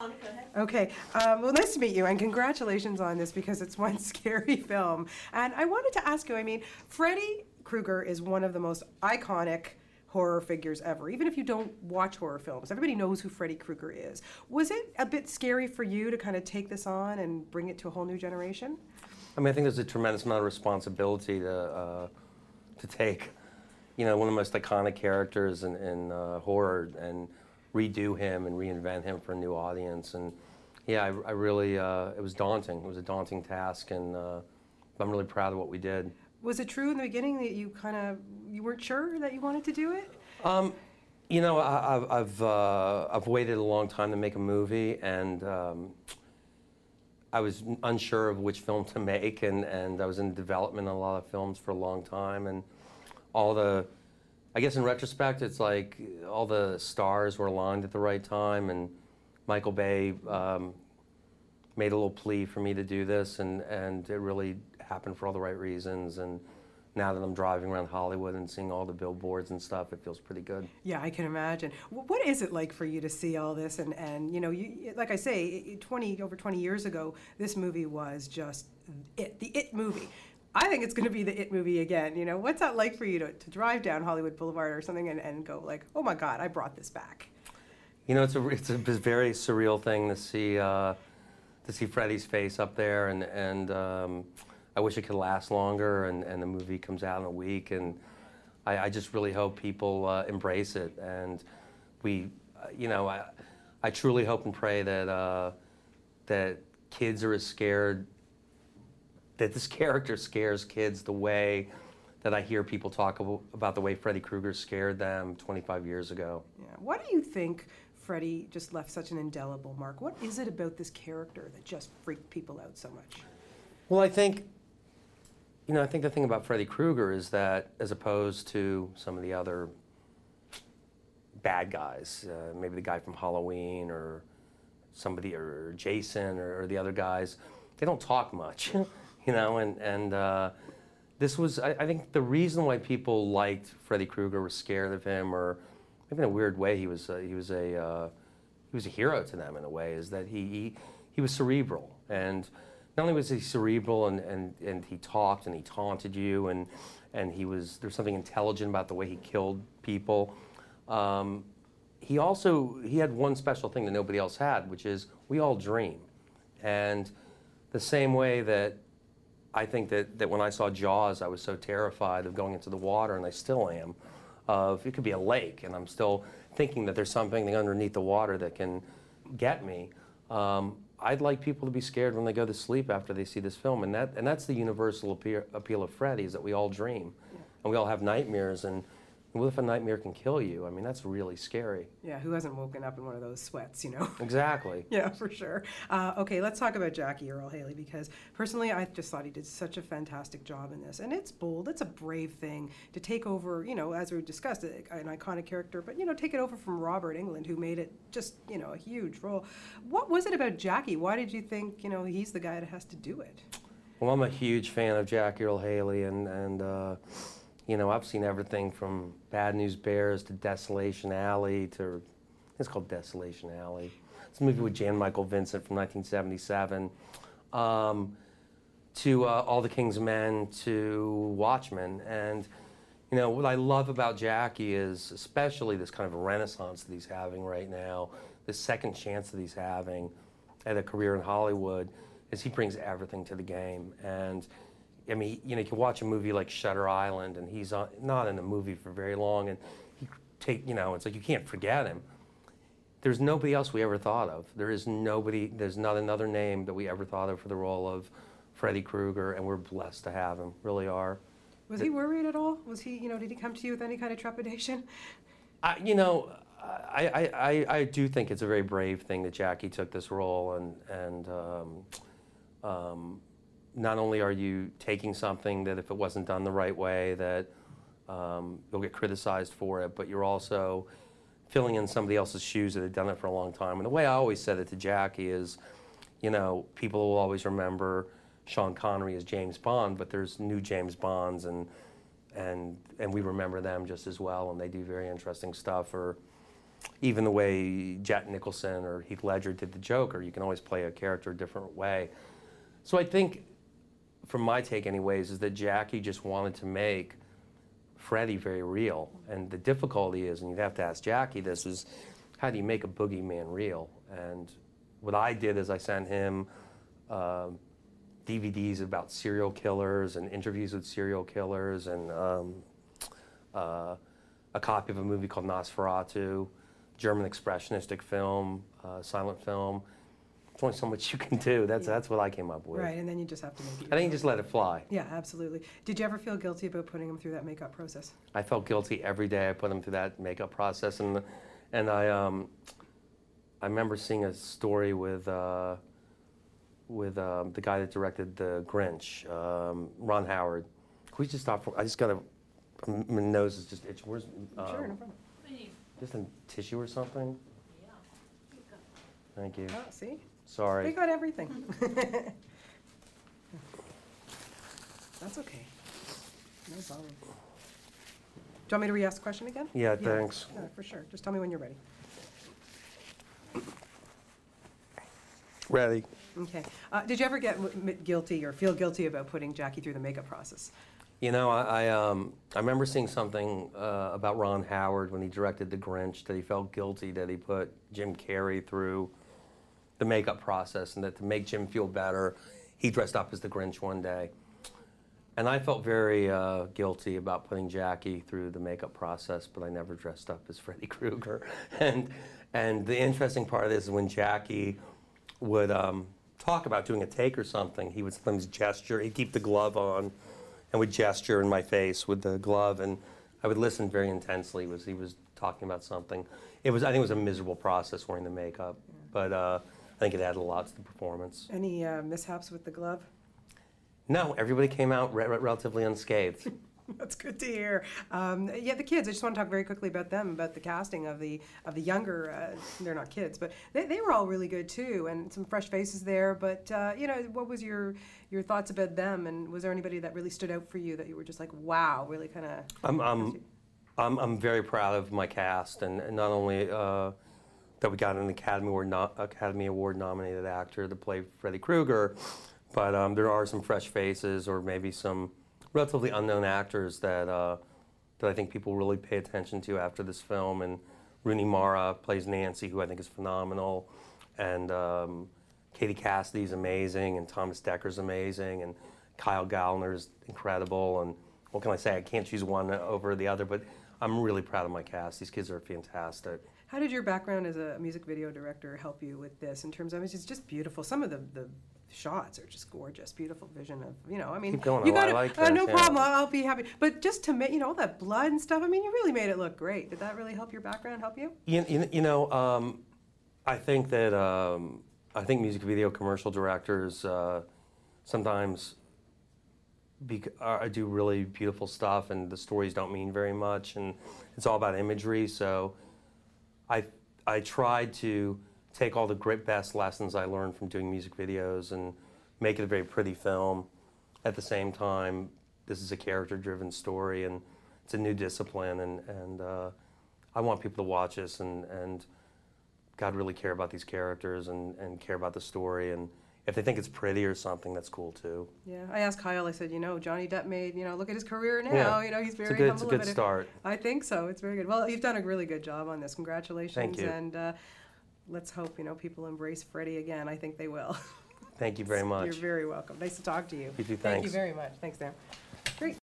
Go ahead. Okay, well, nice to meet you, and congratulations on this because it's one scary film. And I wanted to ask you, I mean, Freddy Krueger is one of the most iconic horror figures ever. Even if you don't watch horror films, everybody knows who Freddy Krueger is. Was it a bit scary for you to kind of take this on and bring it to a whole new generation? I mean, I think there's a tremendous amount of responsibility to take. You know, one of the most iconic characters in horror, and redo him and reinvent him for a new audience. And yeah, I really, it was daunting. It was a daunting task, and I'm really proud of what we did. Was it true in the beginning that you weren't sure that you wanted to do it? You know, I've waited a long time to make a movie, and I was unsure of which film to make, and I was in development on a lot of films for a long time, and I guess in retrospect, it's like all the stars were aligned at the right time, and Michael Bay made a little plea for me to do this, and it really happened for all the right reasons. And now that I'm driving around Hollywood and seeing all the billboards and stuff, it feels pretty good. Yeah, I can imagine. What is it like for you to see all this? And you know, like I say, over 20 years ago, this movie was just the It movie. I think it's going to be the It movie again. You know, what's that like for you to drive down Hollywood Boulevard or something and go like, oh my God, I brought this back? You know, it's a very surreal thing to see Freddy's face up there, and I wish it could last longer, and the movie comes out in a week, and I just really hope people embrace it. And you know, I truly hope and pray that that kids are as scared, that this character scares kids the way that I hear people talk about the way Freddy Krueger scared them 25 years ago. Yeah. Why do you think Freddy just left such an indelible mark? What is it about this character that just freaked people out so much? Well, I think the thing about Freddy Krueger is that, as opposed to some of the other bad guys, maybe the guy from Halloween or somebody, or Jason, or the other guys, they don't talk much. You know, and this was, I think the reason why people liked Freddy Krueger, were scared of him, or maybe in a weird way he was a hero to them in a way, is that he was cerebral. And not only was he cerebral, and he talked and he taunted you, and there's something intelligent about the way he killed people. He had one special thing that nobody else had, which is we all dream. And the same way that I think that when I saw Jaws, I was so terrified of going into the water, and I still am, of it could be a lake, and I'm still thinking that there's something underneath the water that can get me. I'd like people to be scared when they go to sleep after they see this film, and that's the universal appeal of Freddy, is that we all dream, and we all have nightmares, and what if a nightmare can kill you? I mean, that's really scary. Yeah, who hasn't woken up in one of those sweats, you know? Exactly. Yeah, for sure. Okay, let's talk about Jackie Earle Haley, because personally, I just thought he did such a fantastic job in this. And it's bold, it's a brave thing to take over, you know, as we discussed, an iconic character, but, you know, take it over from Robert Englund, who made it just, you know, a huge role. What was it about Jackie? Why did you think, you know, he's the guy that has to do it? Well, I'm a huge fan of Jackie Earle Haley, and you know, I've seen everything from Bad News Bears to Desolation Alley to, it's called Desolation Alley. It's a movie with Jan Michael Vincent from 1977. To All the King's Men, to Watchmen. And, you know, what I love about Jackie is especially this kind of renaissance that he's having right now, this second chance that he's having at a career in Hollywood, is he brings everything to the game. And I mean, you know, you can watch a movie like Shutter Island, and he's not in the movie for very long, and you know, it's like you can't forget him. There's nobody else we ever thought of. There's not another name that we ever thought of for the role of Freddy Krueger, and we're blessed to have him, really are. Was he worried at all? Was he, you know, did he come to you with any kind of trepidation? You know, I do think it's a very brave thing that Jackie took this role, and not only are you taking something that if it wasn't done the right way that you'll get criticized for it, but you're also filling in somebody else's shoes that had done it for a long time. And the way I always said it to Jackie is, you know, people will always remember Sean Connery as James Bond, but there's new James Bonds, and we remember them just as well, and they do very interesting stuff. Or even the way Jack Nicholson or Heath Ledger did the Joker, you can always play a character a different way. So I think, from my take anyways, is that Jackie just wanted to make Freddy very real. And the difficulty is, and you'd have to ask Jackie this, is how do you make a boogeyman real? And what I did is I sent him DVDs about serial killers and interviews with serial killers, and a copy of a movie called Nosferatu, German expressionistic film, silent film. There's only so much you can do. That's what I came up with. Right, and then you just have to make it. I think you just let it fly. Yeah, absolutely. Did you ever feel guilty about putting him through that makeup process? I felt guilty every day I put him through that makeup process, and I remember seeing a story with the guy that directed The Grinch, Ron Howard. Can we just stop? I just got my nose is just itching. Where's Sure, no problem. just a tissue or something? Yeah. Thank you. Oh, see? Sorry. They got everything. That's okay. No problem. Do you want me to re-ask the question again? Yeah, thanks. Yeah, for sure. Just tell me when you're ready. Ready. Okay. Did you ever get guilty or feel guilty about putting Jackie through the makeup process? You know, I remember seeing something about Ron Howard when he directed The Grinch, that he felt guilty that he put Jim Carrey through the makeup process, and that to make Jim feel better, he dressed up as the Grinch one day. And I felt very guilty about putting Jackie through the makeup process, but I never dressed up as Freddy Krueger. And the interesting part of this is when Jackie would talk about doing a take or something, he would sometimes gesture, he'd keep the glove on, and would gesture in my face with the glove, and I would listen very intensely as he was talking about something. I think it was a miserable process wearing the makeup, but I think it added a lot to the performance. Any mishaps with the glove? No, everybody came out relatively unscathed. That's good to hear. Yeah, the kids, I just want to talk very quickly about them, about the casting of the younger, they're not kids, but they were all really good too, and some fresh faces there, but you know, what was your thoughts about them, and was there anybody that really stood out for you that you were just like, wow, really kind of... I'm very proud of my cast, and not only that we got an Academy Award nominated actor to play Freddy Krueger, but there are some fresh faces, or maybe some relatively unknown actors that I think people really pay attention to after this film. And Rooney Mara plays Nancy, who I think is phenomenal, and Katie Cassidy's amazing, and Thomas Decker's amazing, and Kyle Gallner's incredible. And what can I say? I can't choose one over the other, but I'm really proud of my cast. These kids are fantastic. How did your background as a music video director help you with this in terms of, it's just beautiful. Some of the shots are just gorgeous, beautiful vision of, you know, I mean, Keep going. you got like no yeah. problem, I'll be happy. But just to make, you know, all that blood and stuff, I mean, you really made it look great. Did that really help your background, help you? You know, I think that, I think music video commercial directors sometimes do really beautiful stuff, and the stories don't mean very much, and it's all about imagery. So I tried to take all the great best lessons I learned from doing music videos and make it a very pretty film. At the same time, this is a character-driven story, and it's a new discipline, and I want people to watch this and God really care about these characters and care about the story, and if they think it's pretty or something, that's cool too. Yeah, I asked Kyle, I said, you know, Johnny Depp made, you know, look at his career now, Yeah. you know, he's very It's a good start. I think so, it's very good. Well, you've done a really good job on this, congratulations. Thank you. And let's hope, you know, people embrace Freddy again, I think they will. Thank you very much. You're very welcome. Nice to talk to you. You too, Thank you thanks. very much. Thanks, Dan. Great.